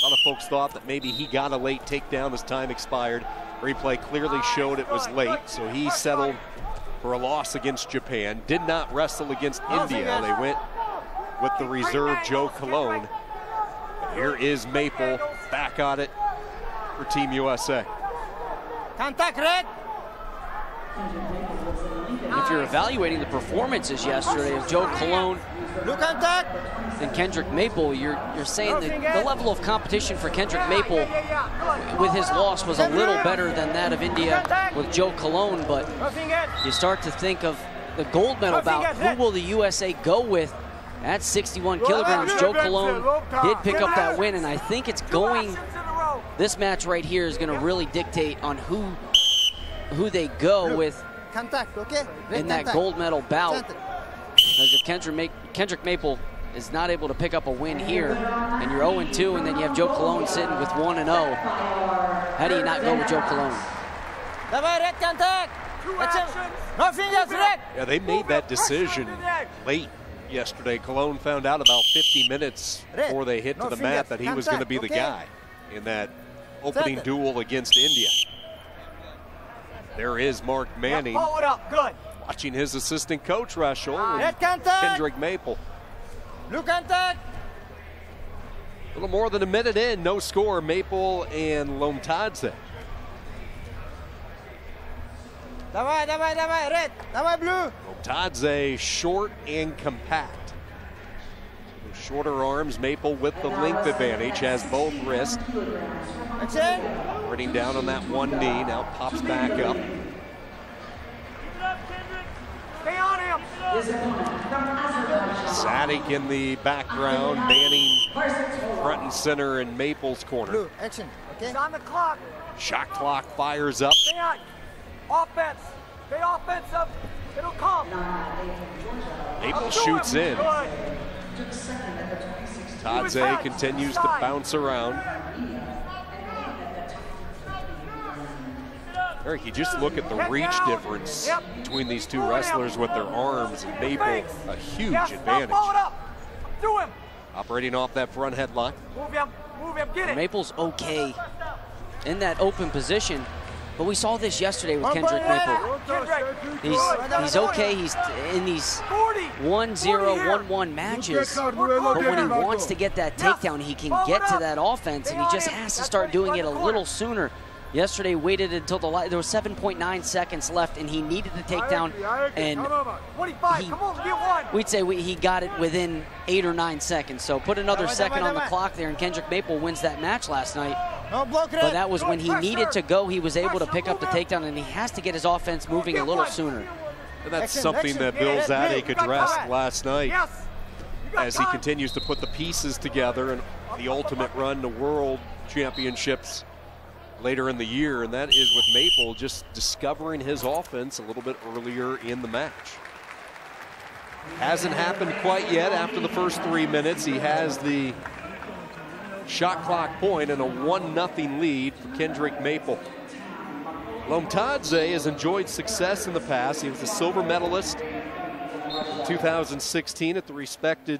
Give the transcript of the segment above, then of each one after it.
lot of folks thought that maybe he got a late takedown as time expired. Replay clearly showed it was late, so he settled for a loss against Japan. Did not wrestle against India. They went with the reserve Joe Cologne. Here is Maple back on it for Team USA. Contact red. If you're evaluating the performances yesterday of Joe Cologne and Kendrick Maple, you're saying that the level of competition for Kendrick Maple with his loss was a little better than that of India with Joe Cologne, but you start to think of the gold medal bout. Who will the USA go with at 61 kilograms? Joe Cologne did pick up that win, and I think it's going, this match right here is going to really dictate on who they go with in that gold medal bout. Because if Kendrick Maple is not able to pick up a win here, and you're 0-2, and then you have Joe Cologne sitting with 1-0, how do you not go with Joe Cologne? Yeah, they made that decision late yesterday. Cologne found out about 50 minutes before they hit to the mat that he was going to be the guy in that opening duel against India. There is Mark Manning watching his assistant coach wrestle, and Kendrick Maple. A little more than a minute in, no score, Maple and LOMTADZE. LOMTADZE short and compact. With shorter arms, Maple with the length advantage, has both wrists. Running down on that one knee, now pops back up. Stay on him. Sadik in the background, Manning front and center in Maple's corner. Action. Okay. It's on the clock. Shot clock fires up. Stay on. Offense. Stay offensive. It'll come. Maple shoots in. Tadze continues to bounce around. Eric, you just look at the reach difference between these two wrestlers with their arms, and Maple a huge advantage. Operating off that front headlock. Maple's okay in that open position, but we saw this yesterday with Kendrick Maple. He's okay. He's in these 1-0, 1-1 matches, but when he wants to get that takedown, he can get to that offense, and he just has to start doing it a little sooner. Yesterday waited until there was 7.9 seconds left, and he needed the takedown, and we'd say he got it within 8 or 9 seconds. So put another second on the clock there, and Kendrick Maple wins that match last night. But that was when he needed to go. He was able to pick up the takedown, and he has to get his offense moving a little sooner. And that's something that Bill Zadig addressed last night as he continues to put the pieces together in the ultimate run to World Championships later in the year, and that is with Maple just discovering his offense a little bit earlier in the match. Hasn't happened quite yet after the first 3 minutes. He has the shot clock point and a 1-0 lead for Kendrick Maple. LOMTADZE has enjoyed success in the past. He was a silver medalist in 2016 at the respected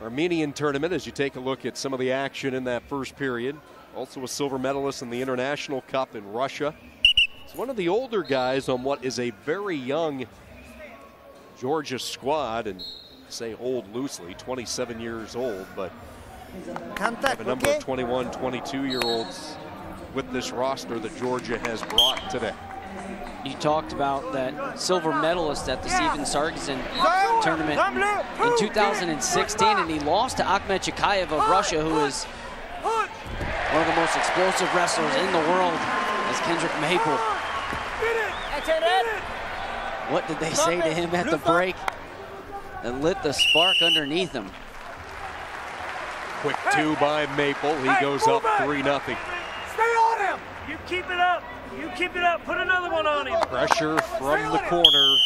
Armenian tournament, as you take a look at some of the action in that first period. Also a silver medalist in the International Cup in Russia. He's one of the older guys on what is a very young Georgia squad, and say old loosely, 27 years old, but have a number of 21, 22-year-olds with this roster that Georgia has brought today. You talked about that silver medalist at the Steven Sargazin tournament in 2016, and he lost to Akhmet Chikayev of Russia, who is one of the most explosive wrestlers in the world, as Kendrick Maple. What did they say to him at the break that lit the spark underneath him? Quick two by Maple. He goes up 3-0. Stay on him. You keep it up. You keep it up. Put another one on him. Pressure from the corner.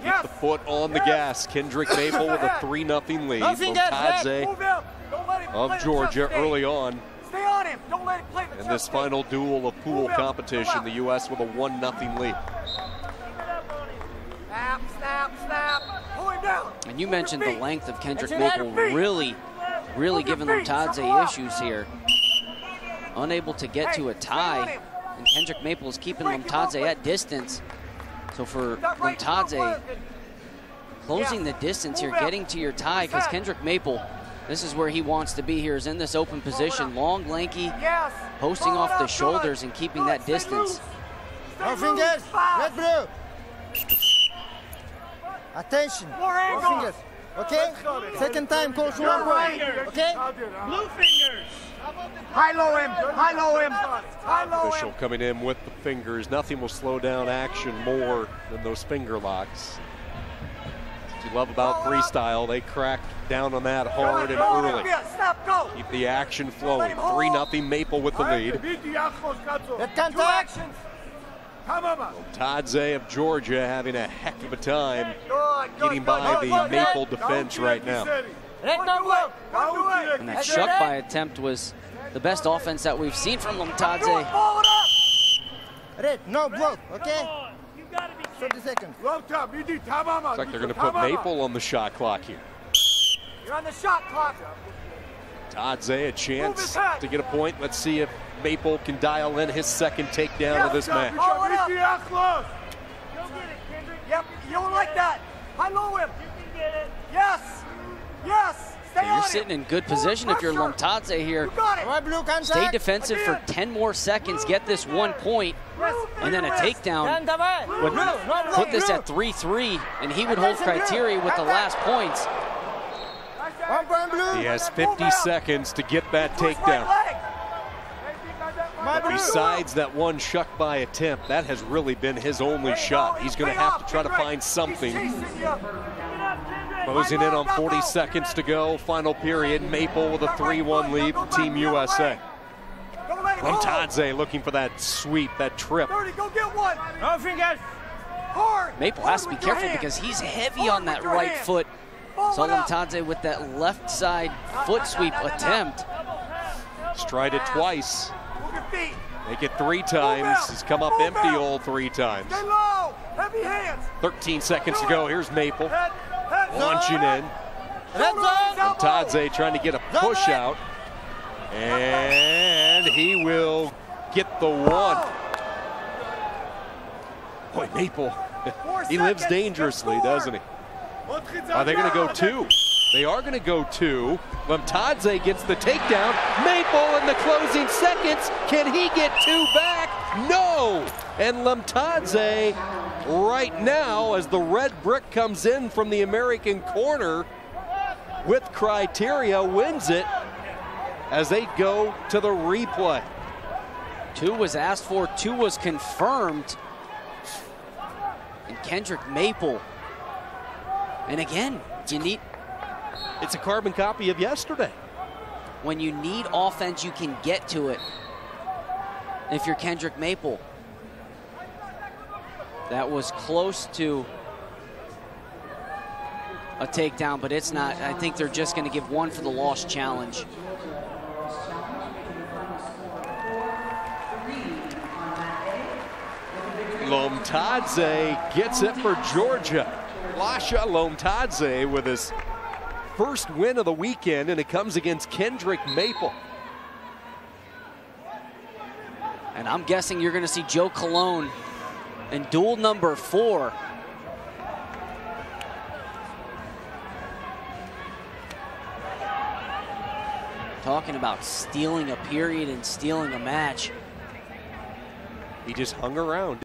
Keep the foot on the gas. Kendrick Maple with a 3-0 lead. LOMTADZE of Georgia early on. Stay on him. Don't let him play the in this final duel of pool competition, the U.S. with a 1-0 lead. Snap. Pull him down. And you mentioned the length of Kendrick Maple really really giving LOMTADZE issues here. Unable to get to a tie, and Kendrick Maple is keeping LOMTADZE at distance. So for LOMTADZE, closing the distance here, getting to your tie, because Kendrick Maple, this is where he wants to be here, is in this open position, long, lanky, posting off the shoulders and keeping that distance. No fingers, red blue. Attention, no fingers, okay? Second time, close to 1 point, okay? Blue fingers. High-low him, high-low him, high-low Official him. coming in with the fingers. Nothing will slow down action more than those finger locks. What you love about freestyle, they crack down on that hard and early. Keep the action flowing. 3-0 Maple with the lead. Red contact. LOMTADZE of Georgia having a heck of a time getting by the Maple defense right now. And that shuck by attempt was the best offense that we've seen from LOMTADZE. Red, no block, okay? You gotta be 30 seconds. Looks like they're going to put Maple on the shot clock here. You're on the shot clock. LOMTADZE a chance to get a point. Let's see if Maple can dial in his second takedown of this match. Go get it, Kendrick. Yep, you don't like that. High-low him. You can get it. Yes, yes. Stay So you're on sitting him. in good position if you're LOMTADZE here. You got it. Right, blue contact. Stay defensive for 10 more seconds, get this 1 point, and then a takedown would put this at 3-3, and he would hold criteria with the last points. 1 point blue. He has 50 seconds to get that takedown. But besides that one shuck by attempt, that has really been his only shot. He's going to have to try to find something. Closing in on 40 seconds to go, final period. Maple with a 3-1 lead for Team USA. LOMTADZE looking for that sweep, that trip. Go get one. No fingers. Hard. Maple has to be careful because he's heavy on that right foot. So LOMTADZE with that left side foot sweep attempt. He's tried it twice. Move your feet. Make it 3 times. He's come up empty all 3 times. Stay low. Heavy hands. 13 seconds to go. Here's Maple Head launching in. Red zone. LOMTADZE trying to get a push out. And he will get the 1. Boy, Maple, he lives dangerously, doesn't he? Are they going to go 2? They are going to go 2. LOMTADZE gets the takedown. Maple in the closing seconds. Can he get 2 back? No! And LOMTADZE right now, as the red brick comes in from the American corner with criteria, wins it as they go to the replay. 2 was asked for, 2 was confirmed. And Kendrick Maple. And again, you need, It's a carbon copy of yesterday. when you need offense, you can get to it. If you're Kendrick Maple. That was close to a takedown, but it's not. I think they're just going to give 1 for the lost challenge. LOMTADZE gets it for Georgia. Lasha LOMTADZE with his first win of the weekend, and it comes against Kendrick Maple. And I'm guessing you're going to see Joe Cologne in duel number 4. Talking about stealing a period and stealing a match. He just hung around.